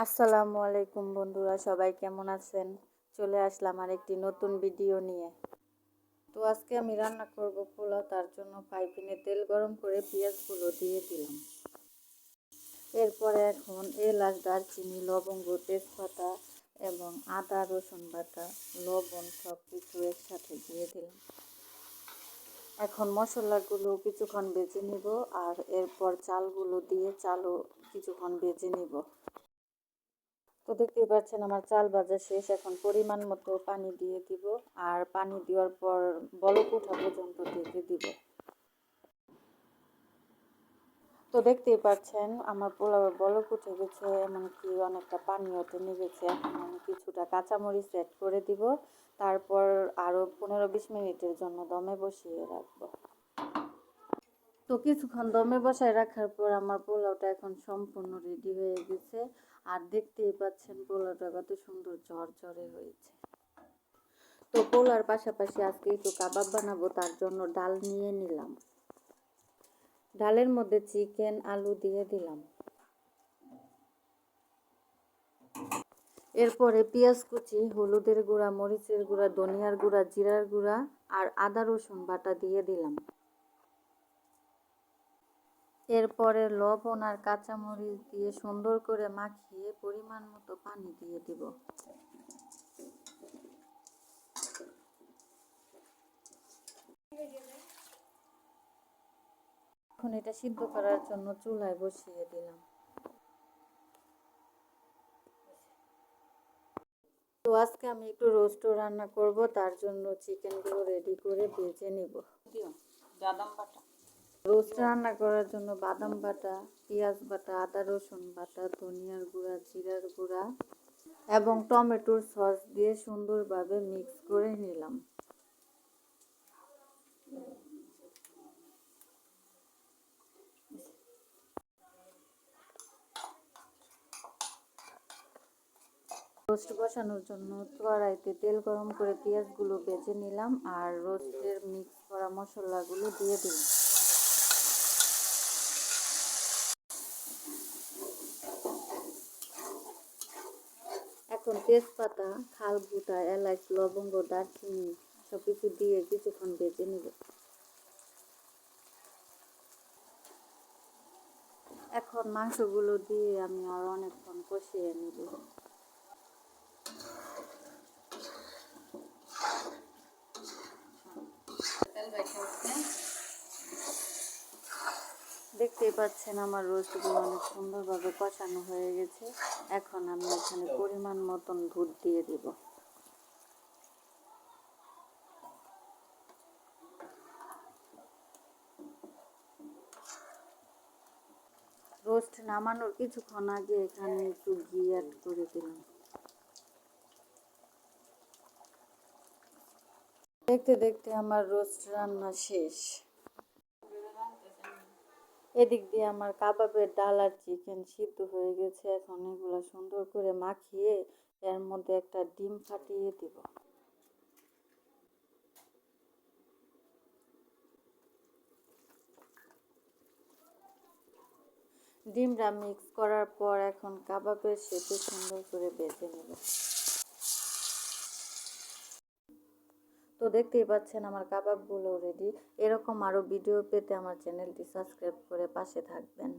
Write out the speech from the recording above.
আসসালামু আলাইকুম বন্ধুরা, সবাই কেমন আছেন? চলে আসলাম আরেকটি নতুন ভিডিও নিয়ে। তো আজকে আমি রান্না করব পোলাও। তার জন্য ফ্রাই প্যানে তেল গরম করে পেঁয়াজগুলো দিয়ে দিলাম। এরপরে এখন এলাচ, দারচিনি, লবঙ্গ, তেজপাতা এবং আদা রসুন বাটা, লবণ সব কিছু একসাথে দিয়ে দিলাম। এখন মশলাগুলো কিছুক্ষণ ভেজে নিব, আর এরপর চালগুলো দিয়ে চালও কিছুক্ষণ ভেজে নিব। তো দেখতেই পাচ্ছেন আমার চাল ভাজা শেষ। এখন পরিমাণ মতো পানি দিয়ে দিব, আর পানি দেওয়ার পর বলক ওঠা পর্যন্ত ঢেকে দিব। তো দেখতেই পাচ্ছেন আমার পোলাওয়ের বলক উঠে গেছে, এমনকি অনেকটা পানিও টেনে গেছে। এখন আমি কিছুটা কাঁচামরিচ অ্যাড করে দিব, তারপর আরও 15-20 মিনিটের জন্য দমে বসিয়ে রাখবো। তো কিছুক্ষণ দমে বসায় রাখার পর আমার পোলাওটা এখন সম্পূর্ণ রেডি হয়ে গেছে। আর দেখতেই পাচ্ছেন পোলাওটা কত সুন্দর ঝরঝরে হয়েছে। তো পোলাওর পাশাপাশি আজকে একটু কাবাব বানাবো, তার জন্য ডাল নিয়ে নিলাম। ডালের মধ্যে চিকেন, আলু দিয়ে দিলাম। এরপরে পেঁয়াজ কুচি, হলুদের গুঁড়া, মরিচের গুঁড়া, ধনিয়ার গুঁড়া, জিরার গুঁড়া আর আদা রসুন বাটা দিয়ে দিলাম। এরপরে লবণ আর কাঁচামরিচ দিয়ে সুন্দর করে মাখিয়ে পরিমাণ মতো পানি দিয়ে দিব। এখন এটা সিদ্ধ করার জন্য চুলায় বসিয়ে দিলাম। তো আজকে আমি একটু রোস্টও রান্না করব, তার জন্য চিকেনগুলো রেডি করে ভেজে নিব। বাদাম বাটা রোস্ট রান্না করার জন্য বাদাম বাটা, পেঁয়াজ বাটা, আদা রসুন বাটা, ধনিয়ার গুঁড়া, জিরার গুঁড়া এবং টমেটোর সস দিয়ে সুন্দরভাবে মিক্স করে নিলাম। রোস্ট বসানোর জন্য কড়াইতে তেল গরম করে পেঁয়াজগুলো ভেজে নিলাম, আর রোস্টের মিক্স করা মশলাগুলো দিয়ে দিলাম। এখন তেজপাতা, খালগুটা, এলাচ, লবঙ্গ, দারচিনি সব কিছু দিয়ে কিছুক্ষণ ভেজে নিব। এখন মাংসগুলো দিয়ে আমি আর অনেকক্ষণ কষিয়ে নিব। দেখতেই পাচ্ছেন আমার রোস্টগুলো অনেক সুন্দরভাবে কষানো হয়ে গেছে। এখন আমি এখানে পরিমাণ মতন দুধ দিয়ে দিব। রোস্ট নামানোর কিছুক্ষণ আগে এখানে একটু ঘি অ্যাড করে দিলাম। দেখতে দেখতে আমার রোস্ট রান্না শেষ। এদিক দিয়ে আমার কাবাবের ডাল আর চিকেন সিদ্ধ হয়ে গেছে। এখন এগুলো সুন্দর করে মাখিয়ে এর মধ্যে একটা ডিম ফাটিয়ে দিব। ডিমটা মিক্স করার পর এখন কাবাবের শেপে সুন্দর করে ভেজে নেব। তো দেখতেই পাচ্ছেন আমার কাবাবগুলো রেডি। এরকম আরও ভিডিও পেতে আমার চ্যানেলটি সাবস্ক্রাইব করে পাশে থাকবেন।